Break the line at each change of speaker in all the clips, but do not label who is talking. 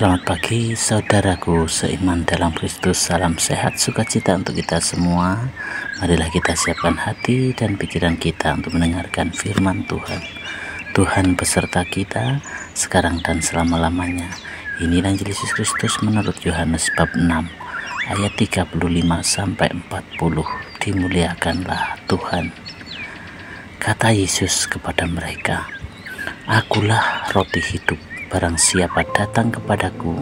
Selamat pagi saudaraku seiman dalam Kristus. Salam sehat sukacita untuk kita semua. Marilah kita siapkan hati dan pikiran kita untuk mendengarkan firman Tuhan. Tuhan beserta kita sekarang dan selama-lamanya. Inilah Injil Yesus Kristus menurut Yohanes bab 6 ayat 35 sampai 40. Dimuliakanlah Tuhan. Kata Yesus kepada mereka, "Akulah roti hidup. Barang siapa datang kepadaku,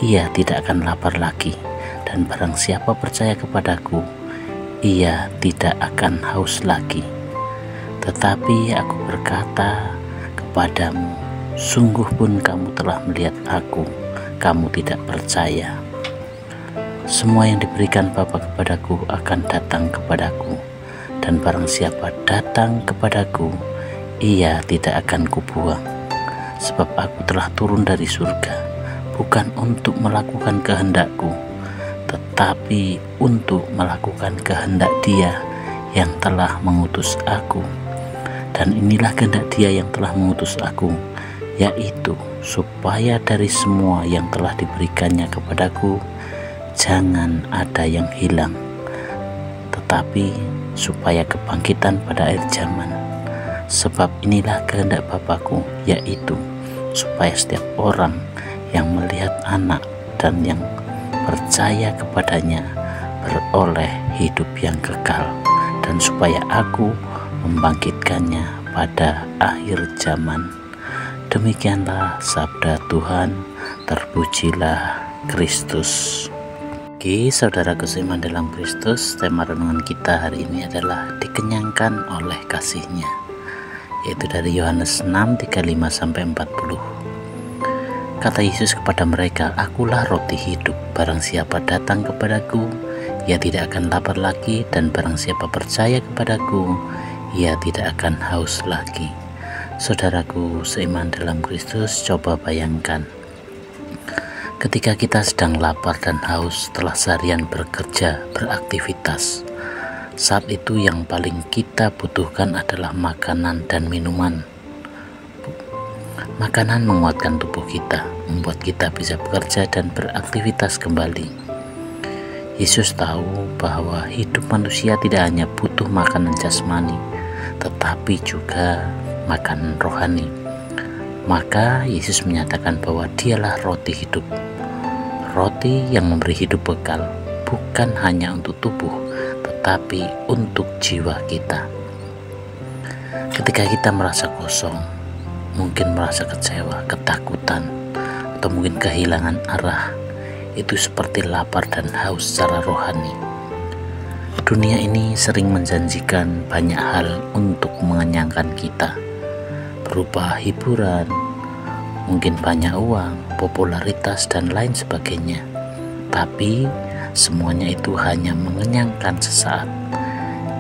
ia tidak akan lapar lagi, dan barang siapa percaya kepadaku, ia tidak akan haus lagi. Tetapi aku berkata kepadamu, sungguh pun kamu telah melihat aku, kamu tidak percaya. Semua yang diberikan Bapa kepadaku akan datang kepadaku, dan barang siapa datang kepadaku, ia tidak akan kubuang. Sebab aku telah turun dari surga, bukan untuk melakukan kehendakku, tetapi untuk melakukan kehendak Dia yang telah mengutus aku. Dan inilah kehendak Dia yang telah mengutus aku, yaitu supaya dari semua yang telah diberikannya kepadaku, jangan ada yang hilang, tetapi supaya kebangkitan pada akhir zaman. Sebab inilah kehendak Bapa-Ku, yaitu supaya setiap orang yang melihat Anak dan yang percaya kepadanya beroleh hidup yang kekal, dan supaya Aku membangkitkannya pada akhir zaman." Demikianlah sabda Tuhan. Terpujilah Kristus. Oke, saudaraku seiman dalam Kristus, tema renungan kita hari ini adalah dikenyangkan oleh kasih-Nya, yaitu dari Yohanes 6, 35 sampai 40. Kata Yesus kepada mereka, "Akulah roti hidup. Barang siapa datang kepadaku, ia tidak akan lapar lagi, dan barang siapa percaya kepadaku, ia tidak akan haus lagi." Saudaraku seiman dalam Kristus, coba bayangkan ketika kita sedang lapar dan haus setelah seharian bekerja, beraktivitas. Saat itu yang paling kita butuhkan adalah makanan dan minuman. Makanan menguatkan tubuh kita, membuat kita bisa bekerja dan beraktivitas kembali. Yesus tahu bahwa hidup manusia tidak hanya butuh makanan jasmani, tetapi juga makanan rohani. Maka Yesus menyatakan bahwa Dialah roti hidup, roti yang memberi hidup kekal, bukan hanya untuk tubuh, tetapi untuk jiwa kita. Ketika kita merasa kosong, mungkin merasa kecewa, ketakutan, atau mungkin kehilangan arah, itu seperti lapar dan haus secara rohani. Dunia ini sering menjanjikan banyak hal untuk mengenyangkan kita, berupa hiburan, mungkin banyak uang, popularitas, dan lain sebagainya. Tapi semuanya itu hanya mengenyangkan sesaat.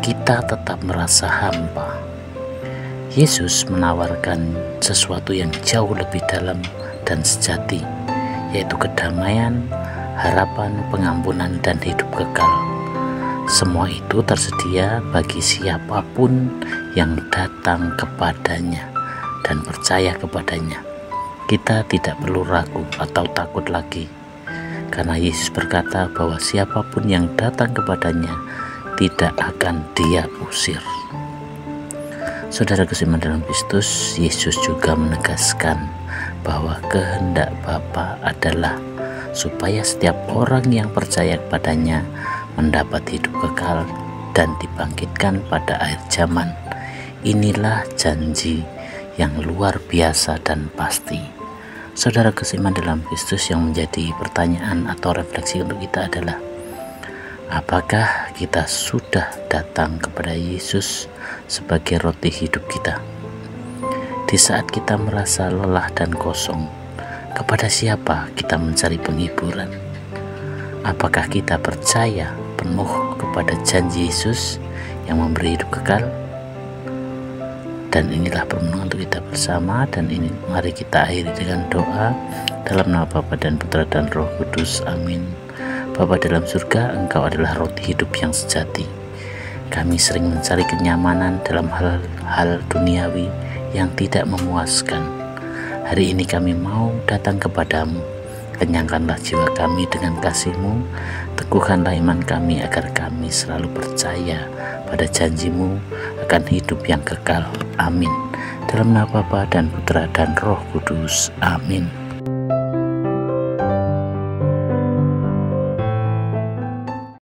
Kita tetap merasa hampa. Yesus menawarkan sesuatu yang jauh lebih dalam dan sejati, yaitu kedamaian, harapan, pengampunan, dan hidup kekal. Semua itu tersedia bagi siapapun yang datang kepadanya dan percaya kepadanya. Kita tidak perlu ragu atau takut lagi, karena Yesus berkata bahwa siapapun yang datang kepadanya tidak akan Dia usir. Saudara seiman dalam Kristus, Yesus juga menegaskan bahwa kehendak Bapa adalah supaya setiap orang yang percaya kepadanya mendapat hidup kekal dan dibangkitkan pada akhir zaman. Inilah janji yang luar biasa dan pasti. Saudara seiman dalam Kristus, yang menjadi pertanyaan atau refleksi untuk kita adalah, apakah kita sudah datang kepada Yesus sebagai roti hidup kita? Di saat kita merasa lelah dan kosong, kepada siapa kita mencari penghiburan? Apakah kita percaya penuh kepada janji Yesus yang memberi hidup kekal? Dan inilah permenungan untuk kita bersama, dan ini mari kita akhiri dengan doa. Dalam nama Bapa dan Putra dan Roh Kudus, amin. Bapa dalam surga, Engkau adalah roti hidup yang sejati. Kami sering mencari kenyamanan dalam hal-hal duniawi yang tidak memuaskan. Hari ini kami mau datang kepadamu Kenyangkanlah jiwa kami dengan kasih-Mu, teguhkanlah iman kami agar kami selalu percaya pada janji-Mu akan hidup yang kekal. Amin. Dalam nama Bapa dan Putra dan Roh Kudus. Amin.